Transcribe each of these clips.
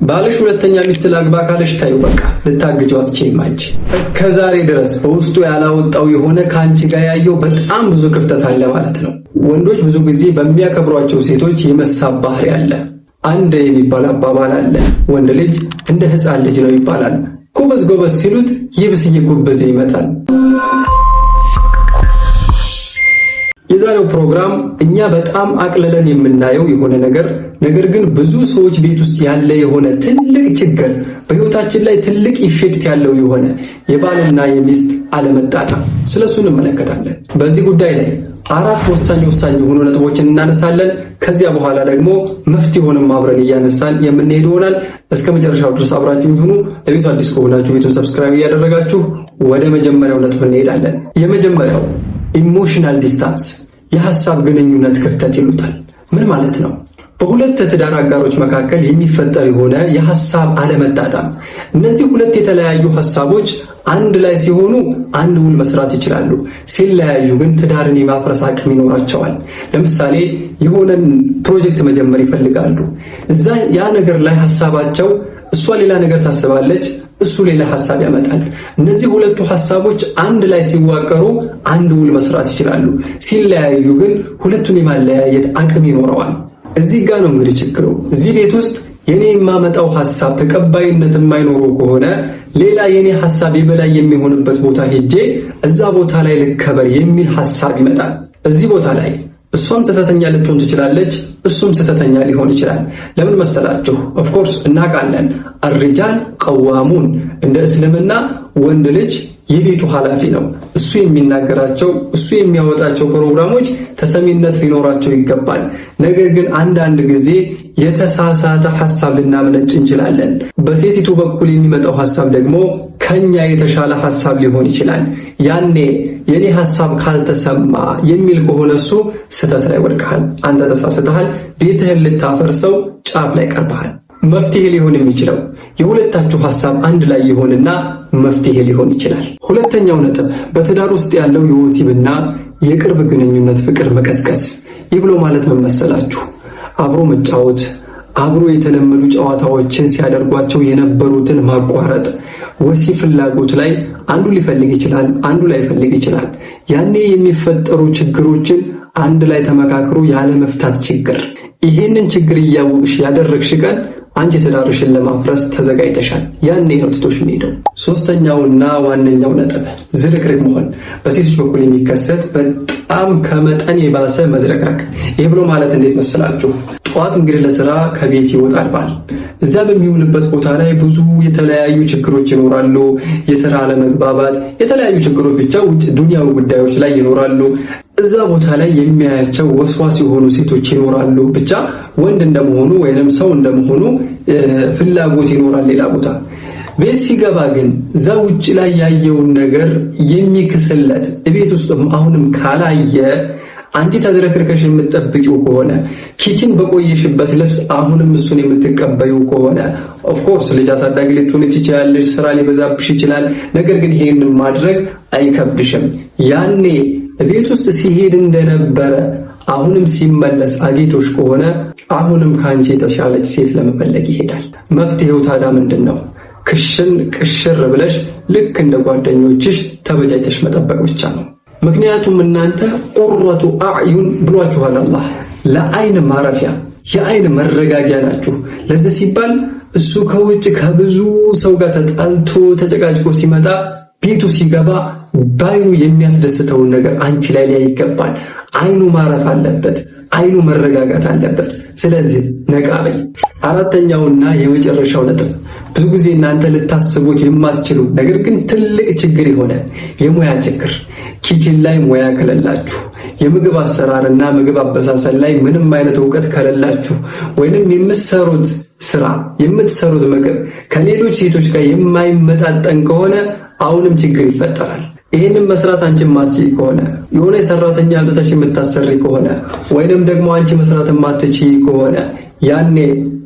ባልሽ ሁለተኛ ሚስት ላግባ ካለሽ ታዩ በቃ ልታግጂው አትችይም። አንቺ እስከዛሬ ድረስ በውስጡ ያላወጣው የሆነ ካንቺ ጋር ያየው በጣም ብዙ ክፍተት አለ ማለት ነው። ወንዶች ብዙ ጊዜ በሚያከብሯቸው ሴቶች የመሳብ ባህሪ አለ። አንድ የሚባል አባባል አለ፣ ወንድ ልጅ እንደ ሕፃን ልጅ ነው ይባላል። ጎበዝ ጎበዝ ሲሉት ይብስ እየጎበዘ ይመጣል። የዛሬው ፕሮግራም እኛ በጣም አቅልለን የምናየው የሆነ ነገር ግን ብዙ ሰዎች ቤት ውስጥ ያለ የሆነ ትልቅ ችግር በህይወታችን ላይ ትልቅ ኢፌክት ያለው የሆነ የባልና የሚስት አለመጣጣም፣ ስለሱ እንመለከታለን። በዚህ ጉዳይ ላይ 4 ወሳኝ የሆኑ ነጥቦችን እናነሳለን። ከዚያ በኋላ ደግሞ መፍትሄውንም አብረን እያነሳን የምንሄድ ይሆናል። እስከ መጨረሻው ድረስ አብራችሁኝ ሁኑ። ለቤቱ አዲስ ከሆናችሁ ቤቱን ሰብስክራይብ እያደረጋችሁ ወደ መጀመሪያው ነጥብ እንሄዳለን። የመጀመሪያው ኢሞሽናል ዲስታንስ፣ የሐሳብ ግንኙነት ክፍተት ይሉታል። ምን ማለት ነው? በሁለት ትዳር አጋሮች መካከል የሚፈጠር የሆነ የሐሳብ አለመጣጣም። እነዚህ ሁለት የተለያዩ ሐሳቦች አንድ ላይ ሲሆኑ አንድ ውል መስራት ይችላሉ። ሲለያዩ ግን ትዳርን የማፍረስ አቅም ይኖራቸዋል። ለምሳሌ የሆነን ፕሮጀክት መጀመር ይፈልጋሉ። እዛ ያ ነገር ላይ ሐሳባቸው፣ እሷ ሌላ ነገር ታስባለች፣ እሱ ሌላ ሐሳብ ያመጣል። እነዚህ ሁለቱ ሐሳቦች አንድ ላይ ሲዋቀሩ አንድ ውል መስራት ይችላሉ። ሲለያዩ ግን ሁለቱን የማለያየት አቅም ይኖረዋል። እዚህ ጋር ነው እንግዲህ ችግሩ። እዚህ ቤት ውስጥ የኔ የማመጣው ሐሳብ ተቀባይነት የማይኖረው ከሆነ ሌላ የኔ ሐሳብ የበላይ የሚሆንበት ቦታ ሄጄ እዛ ቦታ ላይ ልከበር የሚል ሐሳብ ይመጣል። እዚህ ቦታ ላይ እሷም ስህተተኛ ልትሆን ትችላለች፣ እሱም ስህተተኛ ሊሆን ይችላል። ለምን መሰላችሁ? ኦፍ ኮርስ እናውቃለን፣ አርጃል ቀዋሙን፣ እንደ እስልምና ወንድ ልጅ የቤቱ ኃላፊ ነው። እሱ የሚናገራቸው እሱ የሚያወጣቸው ፕሮግራሞች ተሰሚነት ሊኖራቸው ይገባል። ነገር ግን አንዳንድ ጊዜ የተሳሳተ ሐሳብ ልናመነጭ እንችላለን። በሴቲቱ በኩል የሚመጣው ሐሳብ ደግሞ ከኛ የተሻለ ሐሳብ ሊሆን ይችላል። ያኔ የኔ ሐሳብ ካልተሰማ የሚል ከሆነ እሱ ስህተት ላይ ወድቀሃል፣ አንተ ተሳስተሃል፣ ቤትህን ልታፈርሰው ጫፍ ላይ ቀርበሃል። መፍትሄ ሊሆን የሚችለው የሁለታችሁ ሐሳብ አንድ ላይ ይሆንና መፍትሄ ሊሆን ይችላል። ሁለተኛው ነጥብ በትዳር ውስጥ ያለው የወሲብና የቅርብ ግንኙነት ፍቅር መቀዝቀዝ። ይህ ብሎ ማለት ምን መሰላችሁ? አብሮ መጫወት፣ አብሮ የተለመዱ ጨዋታዎችን ሲያደርጓቸው የነበሩትን ማቋረጥ። ወሲብ ፍላጎት ላይ አንዱ ሊፈልግ ይችላል፣ አንዱ ላይፈልግ ይችላል። ያኔ የሚፈጠሩ ችግሮችን አንድ ላይ ተመካክሮ ያለ መፍታት ችግር። ይሄንን ችግር እያወቅሽ ያደረግሽ ቀን አንቺ ትዳርሽን ለማፍረስ ተዘጋጅተሻል። ያኔ ነው ትቶሽ የሚሄደው። ሶስተኛውና ዋነኛው ነጥብ ዝርክርክ መሆን፣ በሴቶች በኩል የሚከሰት በጣም ከመጠን የባሰ መዝረክረክ። ይህ ብሎ ማለት እንዴት መስላችሁ? ጠዋት እንግዲህ ለስራ ከቤት ይወጣል ባል። እዛ በሚውልበት ቦታ ላይ ብዙ የተለያዩ ችግሮች ይኖራሉ። የሥራ አለመግባባት፣ የተለያዩ ችግሮች ብቻ ውጭ ዱንያዊ ጉዳዮች ላይ ይኖራሉ። እዛ ቦታ ላይ የሚያያቸው ወስዋስ የሆኑ ሴቶች ይኖራሉ። ብቻ ወንድ እንደመሆኑ ወይንም ሰው እንደመሆኑ ፍላጎት ይኖራል ሌላ ቦታ። ቤት ሲገባ ግን እዛ ውጭ ላይ ያየውን ነገር የሚክስለት ቤት ውስጥ አሁንም ካላየ አንቺ ተዝረክርከሽ የምትጠብቂው ከሆነ ኪችን በቆየሽበት ልብስ አሁንም እሱን የምትቀበዩ ከሆነ ኦፍ ኮርስ ልጅ አሳዳጊ ልትሆን ትችላለሽ፣ ስራ ሊበዛብሽ ይችላል። ነገር ግን ይሄንን ማድረግ አይከብድሽም። ያኔ ቤት ውስጥ ሲሄድ እንደነበረ አሁንም ሲመለስ አጌቶሽ ከሆነ አሁንም ካንቺ የተሻለች ሴት ለመፈለግ ይሄዳል። መፍትሄው ታዲያ ምንድነው? ክሽን ቅሽር ብለሽ ልክ እንደ ጓደኞችሽ ተበጃጅተሽ መጠበቅ ብቻ ነው። ምክንያቱም እናንተ ቁረቱ አዕዩን ብሏችኋል አላህ። ለአይን ማረፊያ የአይን መረጋጊያ ናችሁ። ለዚህ ሲባል እሱ ከውጭ ከብዙ ሰው ጋር ተጣልቶ ተጨቃጭቆ ሲመጣ ቤቱ ሲገባ ባይኑ የሚያስደስተውን ነገር አንቺ ላይ ሊያይ ይገባል። አይኑ ማረፍ አለበት፣ አይኑ መረጋጋት አለበት። ስለዚህ ነቃ በይ። አራተኛውና የመጨረሻው ነጥብ ብዙ ጊዜ እናንተ ልታስቡት የማትችሉ ነገር ግን ትልቅ ችግር የሆነ የሙያ ችግር። ኪችን ላይ ሙያ ከሌላችሁ፣ የምግብ አሰራርና ምግብ አበሳሰል ላይ ምንም አይነት ዕውቀት ከሌላችሁ፣ ወይንም የምትሰሩት ስራ የምትሰሩት ምግብ ከሌሎች ሴቶች ጋር የማይመጣጠን ከሆነ አሁንም ችግር ይፈጠራል። ይሄንን መስራት አንቺ ማትችይ ከሆነ የሆነ ሰራተኛ አምጥተሽ የምታሰሪ ከሆነ ወይንም ደግሞ አንቺ መስራት የማትችይ ከሆነ ያኔ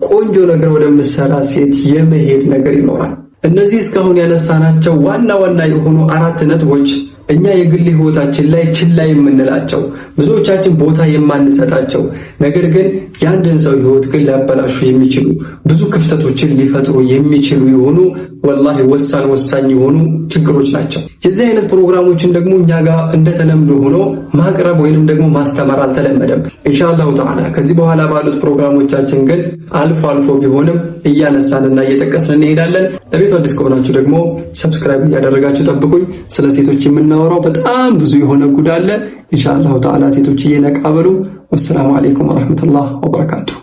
ቆንጆ ነገር ወደምትሰራ ሴት የመሄድ ነገር ይኖራል። እነዚህ እስካሁን ያነሳናቸው ዋና ዋና የሆኑ 4 ነጥቦች እኛ የግል ህይወታችን ላይ ችላ የምንላቸው ብዙዎቻችን ቦታ የማንሰጣቸው ነገር ግን የአንድን ሰው ህይወት ግን ሊያበላሹ የሚችሉ ብዙ ክፍተቶችን ሊፈጥሩ የሚችሉ የሆኑ ወላሂ ወሳኝ የሆኑ ችግሮች ናቸው። የዚህ አይነት ፕሮግራሞችን ደግሞ እኛ ጋር እንደተለምዶ ሆኖ ማቅረብ ወይንም ደግሞ ማስተማር አልተለመደም። ኢንሻአላሁ ተዓላ ከዚህ በኋላ ባሉት ፕሮግራሞቻችን ግን አልፎ ቢሆንም እያነሳንና እየጠቀስን እንሄዳለን። ለቤቱ አዲስ ከሆናችሁ ደግሞ ሰብስክራይብ እያደረጋችሁ ጠብቁኝ። ስለ ሴቶች የምናወራው በጣም ብዙ የሆነ ጉዳይ አለ። ኢንሻአላሁ ተዓላ ሴቶች እየነቃበሉ። ወሰላሙ አለይኩም ወራህመቱላሂ ወበረካቱሁ።